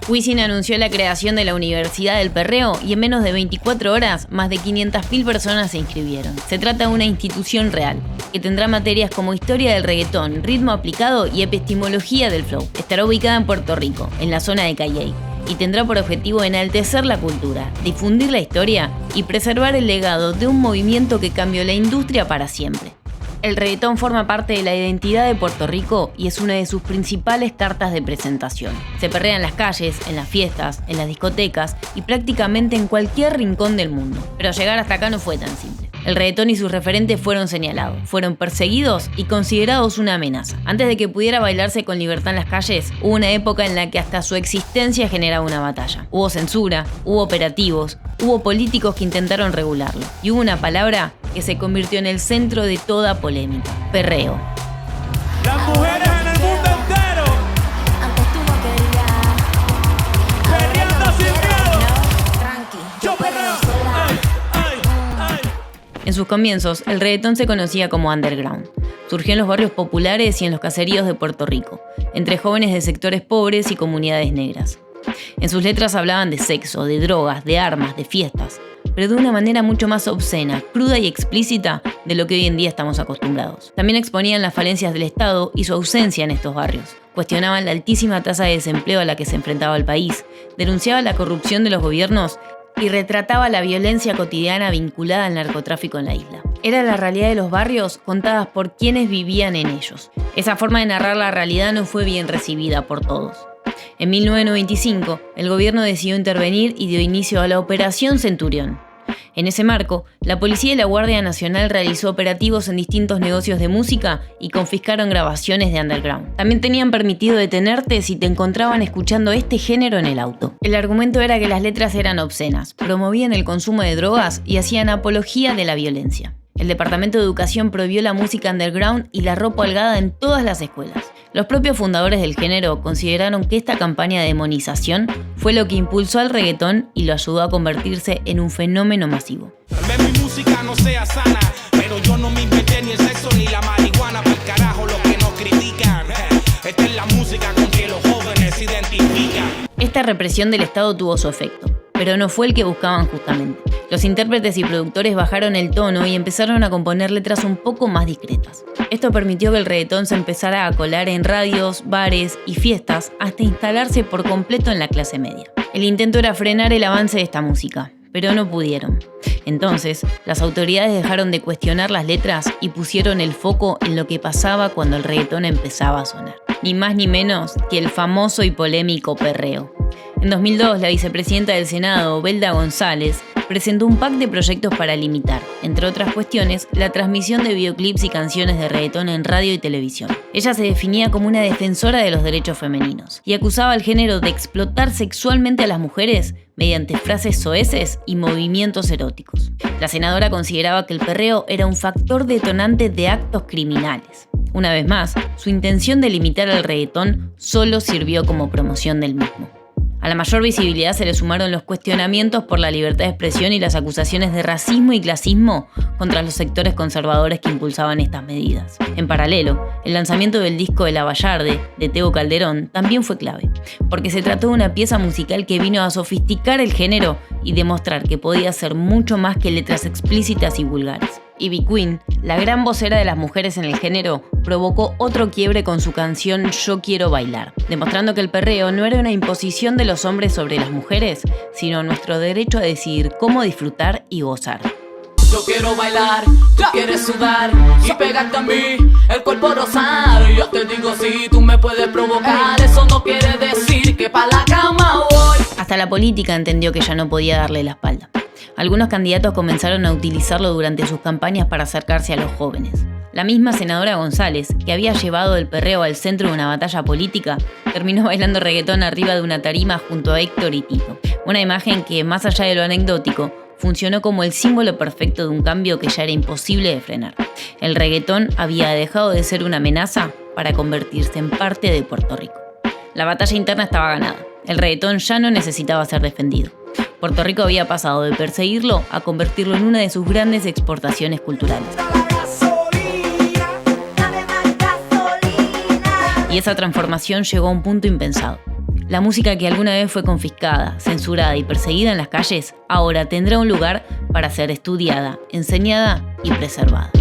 Wisin anunció la creación de la Universidad del Perreo y en menos de 24 horas más de 500.000 personas se inscribieron. Se trata de una institución real, que tendrá materias como historia del reggaetón, ritmo aplicado y epistemología del flow. Estará ubicada en Puerto Rico, en la zona de Calley, y tendrá por objetivo enaltecer la cultura, difundir la historia y preservar el legado de un movimiento que cambió la industria para siempre. El reggaetón forma parte de la identidad de Puerto Rico y es una de sus principales cartas de presentación. Se perrea en las calles, en las fiestas, en las discotecas y prácticamente en cualquier rincón del mundo. Pero llegar hasta acá no fue tan simple. El reggaetón y sus referentes fueron señalados, fueron perseguidos y considerados una amenaza. Antes de que pudiera bailarse con libertad en las calles, hubo una época en la que hasta su existencia generaba una batalla. Hubo censura, hubo operativos, hubo políticos que intentaron regularlo. Y hubo una palabra que se convirtió en el centro de toda polémica: perreo. Las mujeres en el mundo entero, Antes tú no querías. perreando sin miedo. Tranqui, Yo perreo. Ay. En sus comienzos, el reggaetón se conocía como underground. Surgió en los barrios populares y en los caseríos de Puerto Rico, entre jóvenes de sectores pobres y comunidades negras. En sus letras hablaban de sexo, de drogas, de armas, de fiestas, pero de una manera mucho más obscena, cruda y explícita de lo que hoy en día estamos acostumbrados. También exponían las falencias del Estado y su ausencia en estos barrios. Cuestionaban la altísima tasa de desempleo a la que se enfrentaba el país, denunciaba la corrupción de los gobiernos y retrataba la violencia cotidiana vinculada al narcotráfico en la isla. Era la realidad de los barrios contadas por quienes vivían en ellos. Esa forma de narrar la realidad no fue bien recibida por todos. En 1995, el gobierno decidió intervenir y dio inicio a la Operación Centurión. En ese marco, la policía y la Guardia Nacional realizó operativos en distintos negocios de música y confiscaron grabaciones de underground. También tenían permitido detenerte si te encontraban escuchando este género en el auto. El argumento era que las letras eran obscenas, promovían el consumo de drogas y hacían apología de la violencia. El Departamento de Educación prohibió la música underground y la ropa holgada en todas las escuelas. Los propios fundadores del género consideraron que esta campaña de demonización fue lo que impulsó al reggaetón y lo ayudó a convertirse en un fenómeno masivo. Tal vez mi música no sea sana, pero yo no me inventé ni el sexo ni la marihuana. Pa'l carajo los que nos critican. Esta es la música con que los jóvenes se identifican. Esta represión del Estado tuvo su efecto, pero no fue el que buscaban justamente. Los intérpretes y productores bajaron el tono y empezaron a componer letras un poco más discretas. Esto permitió que el reggaetón se empezara a colar en radios, bares y fiestas hasta instalarse por completo en la clase media. El intento era frenar el avance de esta música, pero no pudieron. Entonces, las autoridades dejaron de cuestionar las letras y pusieron el foco en lo que pasaba cuando el reggaetón empezaba a sonar. Ni más ni menos que el famoso y polémico perreo. En 2002, la vicepresidenta del Senado, Belda González, presentó un pack de proyectos para limitar, entre otras cuestiones, la transmisión de videoclips y canciones de reggaetón en radio y televisión. Ella se definía como una defensora de los derechos femeninos y acusaba al género de explotar sexualmente a las mujeres mediante frases soeces y movimientos eróticos. La senadora consideraba que el perreo era un factor detonante de actos criminales. Una vez más, su intención de limitar al reggaetón solo sirvió como promoción del mismo. A la mayor visibilidad se le sumaron los cuestionamientos por la libertad de expresión y las acusaciones de racismo y clasismo contra los sectores conservadores que impulsaban estas medidas. En paralelo, el lanzamiento del disco de La Vallarde, de Tego Calderón, también fue clave, porque se trató de una pieza musical que vino a sofisticar el género y demostrar que podía ser mucho más que letras explícitas y vulgares. Ivy Queen, la gran vocera de las mujeres en el género, provocó otro quiebre con su canción Yo Quiero Bailar, demostrando que el perreo no era una imposición de los hombres sobre las mujeres, sino nuestro derecho a decidir cómo disfrutar y gozar. Yo quiero bailar, tú quieres sudar y pegarte a mí, el cuerpo rosado. Y yo te digo si tú me puedes provocar, eso no quiere decir que pa' la cama voy. Hasta la política entendió que ya no podía darle la espalda. Algunos candidatos comenzaron a utilizarlo durante sus campañas para acercarse a los jóvenes. La misma senadora González, que había llevado el perreo al centro de una batalla política, terminó bailando reggaetón arriba de una tarima junto a Héctor y Tito. Una imagen que, más allá de lo anecdótico, funcionó como el símbolo perfecto de un cambio que ya era imposible de frenar. El reggaetón había dejado de ser una amenaza para convertirse en parte de Puerto Rico. La batalla interna estaba ganada. El reggaetón ya no necesitaba ser defendido. Puerto Rico había pasado de perseguirlo a convertirlo en una de sus grandes exportaciones culturales. Y esa transformación llegó a un punto impensado. La música que alguna vez fue confiscada, censurada y perseguida en las calles, ahora tendrá un lugar para ser estudiada, enseñada y preservada.